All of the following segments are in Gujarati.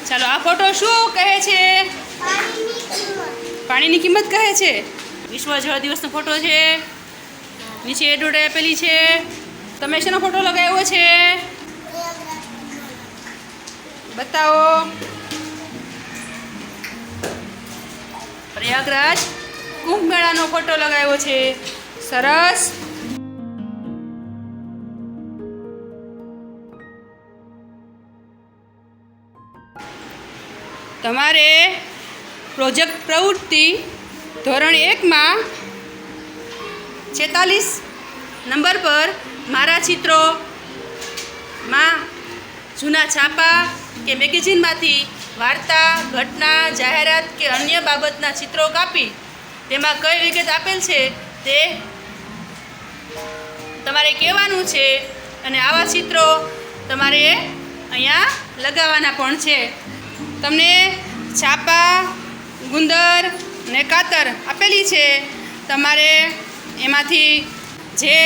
ચાલો આ ફોટો શું કહે છે? પાણીની કિંમત કહે છે. વિશ્વ જળ દિવસનો ફોટો છે. નીચે એડવર્ટાઈઝ આપેલી છે. તમે શેનો ફોટો લગાવ્યો છે? બતાવો. પ્રયાગરાજ કુંભ મેળાનો ફોટો લગાવ્યો છે. સરસ. તમારે પ્રોજેક્ટ પ્રવૃત્તિ ધોરણ 1માં 46 નંબર પર મારા ચિત્રોમાં જૂના છાપા કે મેગેઝિનમાંથી વાર્તા, ઘટના, જાહેરાત કે અન્ય બાબતના ચિત્રો કાપી તેમાં કઈ વિગત આપેલ છે તે તમારે કહેવાનું છે. અને આવા ચિત્રો તમારે અહીંયા લગાવવાના પણ છે. તમને છાપા, ગુંદર ને કાતર આપેલી છે. તમારે એમાંથી જે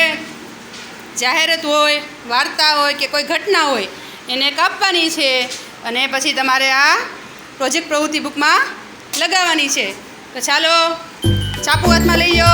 જાહેરાત હોય, વાર્તા હોય કે કોઈ ઘટના હોય એને કાપવાની છે અને પછી તમારે આ પ્રોજેક્ટ પ્રવૃત્તિ બુકમાં લગાવવાની છે. તો ચાલો છાપું હાથમાં લઈ લો.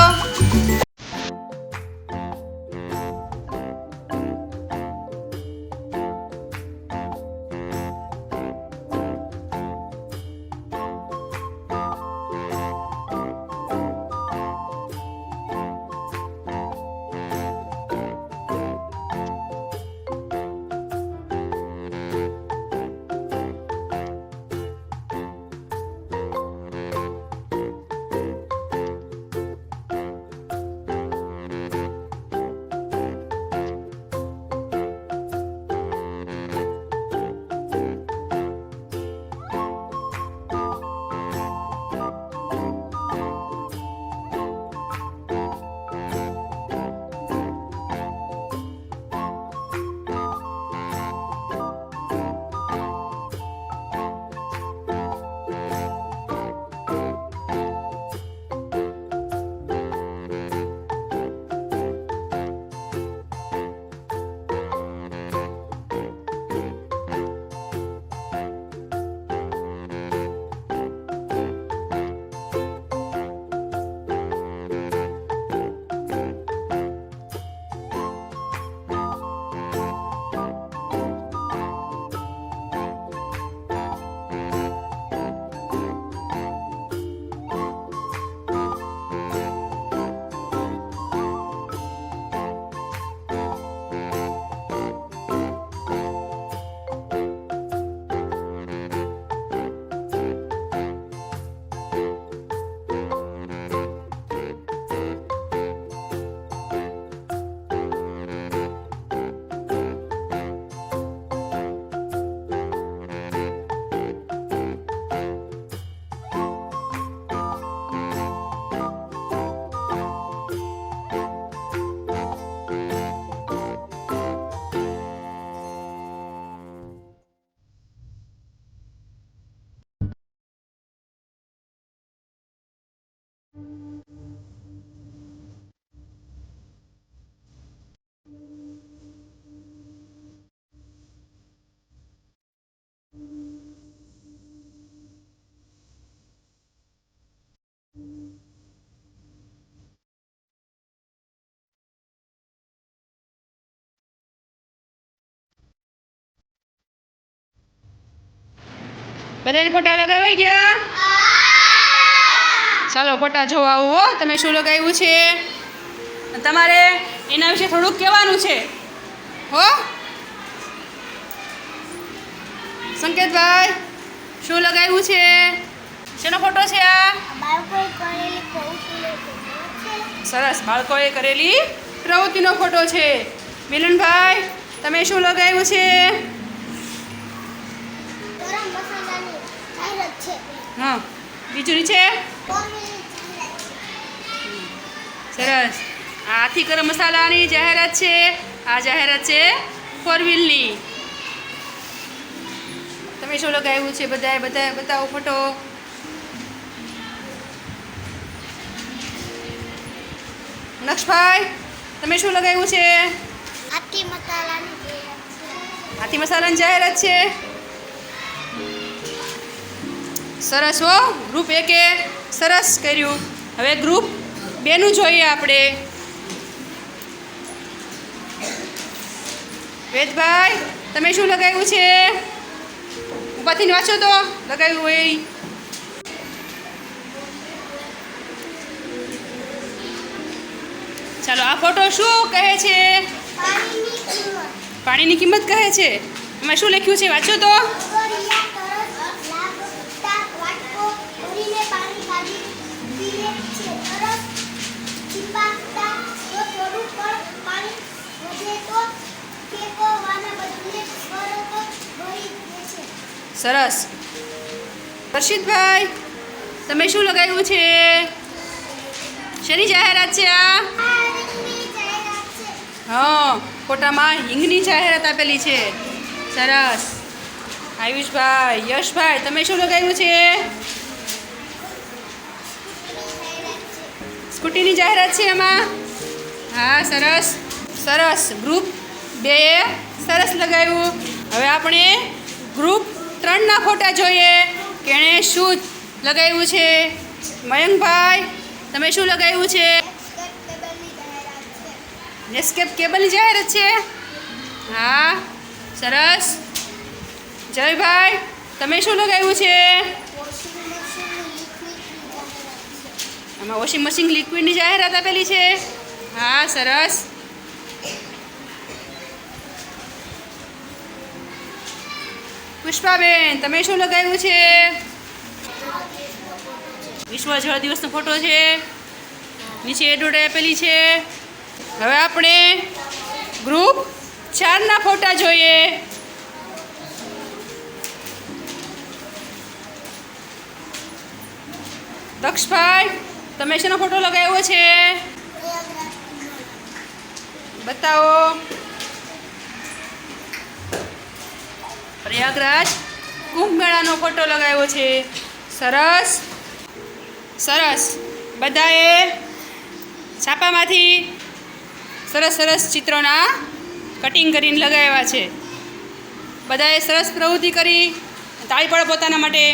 બધાને ફોટા લગાવાઈ ગયા? ચાલો ફોટા જોવા આવો હો. તમે શું લગાવ્યું છે તમારે એના વિશે થોડુંક કહેવાનું છે હો. સંકેતભાઈ શું લગાવ્યું છે? શેનો ફોટો છે આ? સરસ, બાળકોએ કરેલી પ્રવૃત્તિનો ફોટો છે. મિલનભાઈ તમે શું લગાવ્યું છે? હા, બીજું છે? સરસ. આ હાથી ગરમ મસાલાની જાહેરાત છે. આ જાહેરાત છે 4 વ્હીલની. તમે શું લગાવ્યું છે? બધાએ બતાવો ફોટો. નક્ષભાઈ તમે શું લગાવ્યું છે? હાથી મસાલાની જાહેરાત છે. સરસ હો. ગ્રુપ 1 સરસ કર્યું. હવે ગ્રુપ 2નું જોઈએ આપણે. વેદભાઈ, તમે શું લગાવ્યું છે? ઉપાથી વાંચો તો લગાવ્યું હોય. ચાલો, આ ફોટો શું કહે છે? પાણીની કિંમત કહે છે. એમાં શું લખ્યું છે? વાંચો તો. સરસ. હર્ષિતભાઈ, તમે શું લગાવ્યું છે? શેની જાહેરાત છે આ? હા, ફોટામાં હિંગની જાહેરાત આપેલી છે. સરસ. આયુષભાઈ, યશભાઈ, તમે શું લગાવ્યું છે? સ્કૂટીની જાહેરાત છે એમાં. હા, સરસ સરસ. ગ્રુપ 2 સરસ લગાવ્યું. હવે આપણે ગ્રુપ 3ના ફોટા જોઈએ કે એણે શું લગાવ્યું છે. મયંકભાઈ, તમે શું લગાવ્યું છે? નેસ્કેપ કેબલની જાહેરાત છે. હા, સરસ. જયભાઈ, તમે શું લગાવ્યું છે? આમાં વોશિંગ મશીન લિક્વિડની જાહેરાત આપેલી છે. હા, સરસ. પુષ્પાબેન, તમે શું લગાવ્યું છે? વિશ્વ જળ દિવસનો ફોટો છે. નીચે એડવર્ટ આપેલી છે. હવે આપણે ગ્રુપ 4ના ફોટા જોઈએ. દક્ષભાઈ, તમે શેનો ફોટો લગાવ્યો છે? બતાવો. પ્રયાગરાજ કુંભ મેળાનો ફોટો લગાવ્યો છે. સરસ સરસ. બધાએ છાપામાંથી સરસ સરસ ચિત્રોના કટિંગ કરીને લગાવ્યા છે. બધાએ સરસ પ્રવૃત્તિ કરી. તાળી પાડો પોતાના માટે.